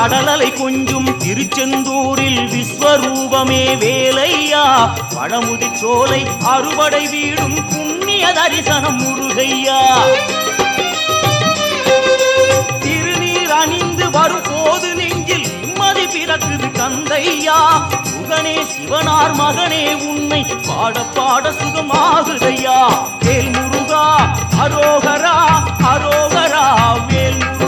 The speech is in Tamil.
கடலலை கொஞ்சும் திருச்செந்தூரில் விஸ்வரூபமே வேலையா பழமுதி சோலை அறுபடை வீடும் புண்ணிய தரிசனம் முருகையா திருநீர் அணிந்து வரும் போது நெஞ்சில் நிம்மதி பிறக்குது கந்தையா சுகனே சிவனார் மகனே உன்னை பாட பாட சுகமாகுதையா வேல் முருகா அரோகரா அரோகரா வேல் முருகா